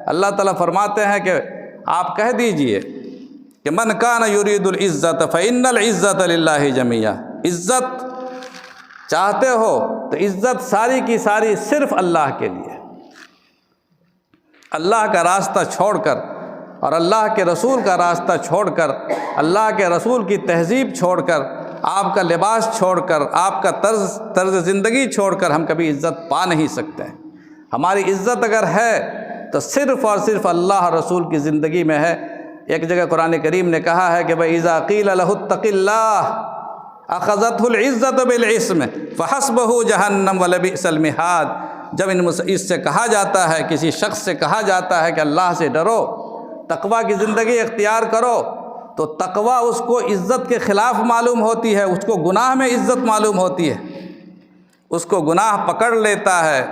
اللہ تعالیٰ فرماتے ہیں کہ آپ کہہ دیجئے کہ من کان یرید العزت فإن العزت للہ جمیعا، عزت چاہتے ہو تو عزت ساری کی ساری صرف اللہ کے لیے۔ اللہ کا راستہ چھوڑ کر اور اللہ کے رسول کا راستہ چھوڑ کر، اللہ کے رسول کی تہذیب چھوڑ کر، آپ کا لباس چھوڑ کر، آپ کا طرز زندگی چھوڑ کر ہم کبھی عزت پا نہیں سکتے۔ ہماری عزت اگر ہے تو صرف اور صرف اللہ رسول کی زندگی میں ہے۔ ایک جگہ قرآن کریم نے کہا ہے کہ وَإِذَا قِيلَ لَهُ اتَّقِ اللَّهَ أَخَذَتْهُ الْعِزَّةُ بِالْإِثْمِ فَحَسْبُهُ جَهَنَّمُ وَلَبِئْسَ الْمِهَادُ، جب اس سے کہا جاتا ہے، کسی شخص سے کہا جاتا ہے کہ اللہ سے ڈرو، تقوی کی زندگی اختیار کرو، تو تقوی اس کو عزت کے خلاف معلوم ہوتی ہے، اس کو گناہ میں عزت معلوم ہوتی ہے، اس کو گناہ پکڑ لیتا ہے،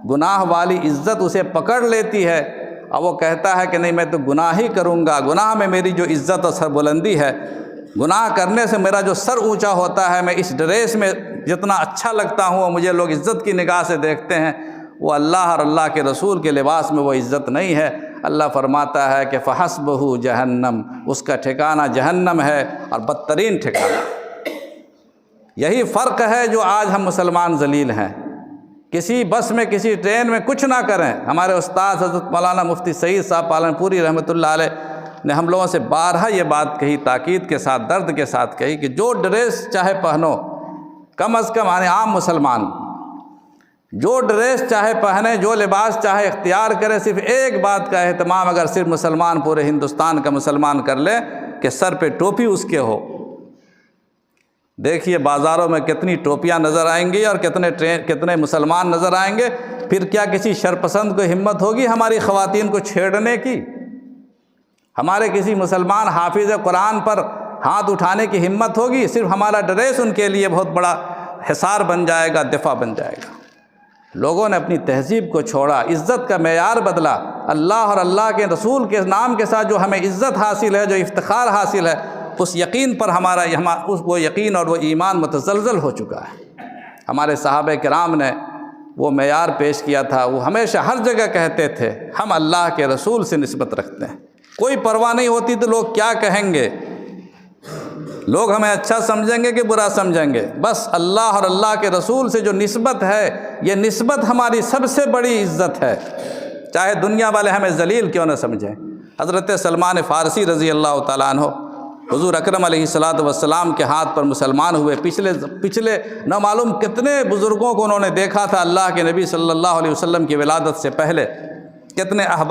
گناہ والی عزت اسے پکڑ لیتی ہے، اور وہ کہتا ہے کہ نہیں میں تو گناہ ہی کروں گا، گناہ میں میری جو عزت اور سربلندی ہے، گناہ کرنے سے میرا جو سر اونچا ہوتا ہے، میں اس ڈریس میں جتنا اچھا لگتا ہوں اور مجھے لوگ عزت کی نگاہ سے دیکھتے ہیں، وہ اللہ اور اللہ کے رسول کے لباس میں وہ عزت نہیں ہے۔ اللہ فرماتا ہے کہ فحسبہ جہنم، اس کا ٹھکانہ جہنم ہے، اور بدترین ٹھکانہ۔ یہی فرق ہے جو آج ہم مسلمان ذلیل ہیں۔ کسی بس میں، کسی ٹرین میں کچھ نہ کریں۔ ہمارے استاد حضرت مولانا مفتی سعید صاحب پالن پوری رحمۃ اللہ علیہ نے ہم لوگوں سے بارہا یہ بات کہی، تاکید کے ساتھ، درد کے ساتھ کہی کہ جو ڈریس چاہے پہنو، کم از کم عام مسلمان جو ڈریس چاہے پہنے، جو لباس چاہے اختیار کرے، صرف ایک بات کا اہتمام اگر صرف مسلمان پورے ہندوستان کا مسلمان کر لے کہ سر پہ ٹوپی اس کے ہو۔ دیکھیے بازاروں میں کتنی ٹوپیاں نظر آئیں گی اور کتنے مسلمان نظر آئیں گے، پھر کیا کسی شرپسند کو ہمت ہوگی ہماری خواتین کو چھیڑنے کی؟ ہمارے کسی مسلمان حافظ قرآن پر ہاتھ اٹھانے کی ہمت ہوگی؟ صرف ہمارا ڈریس ان کے لیے بہت بڑا حصار بن جائے گا، دفاع بن جائے گا۔ لوگوں نے اپنی تہذیب کو چھوڑا، عزت کا معیار بدلا۔ اللہ اور اللہ کے رسول کے نام کے ساتھ جو ہمیں عزت حاصل ہے، جو افتخار حاصل ہے، اس یقین پر وہ یقین اور وہ ایمان متزلزل ہو چکا ہے۔ ہمارے صحابہ کرام نے وہ معیار پیش کیا تھا، وہ ہمیشہ ہر جگہ کہتے تھے ہم اللہ کے رسول سے نسبت رکھتے ہیں، کوئی پرواہ نہیں ہوتی تو لوگ کیا کہیں گے، لوگ ہمیں اچھا سمجھیں گے کہ برا سمجھیں گے، بس اللہ اور اللہ کے رسول سے جو نسبت ہے، یہ نسبت ہماری سب سے بڑی عزت ہے، چاہے دنیا والے ہمیں ذلیل کیوں نہ سمجھیں۔ حضرت سلمان فارسی رضی اللہ تعالیٰ عنہ حضور اکرم علیہ السلام کے ہاتھ پر مسلمان ہوئے۔ پچھلے نہ معلوم کتنے بزرگوں کو انہوں نے دیکھا تھا اللہ کے نبی صلی اللہ علیہ وسلم کی ولادت سے پہلے، کتنے احباب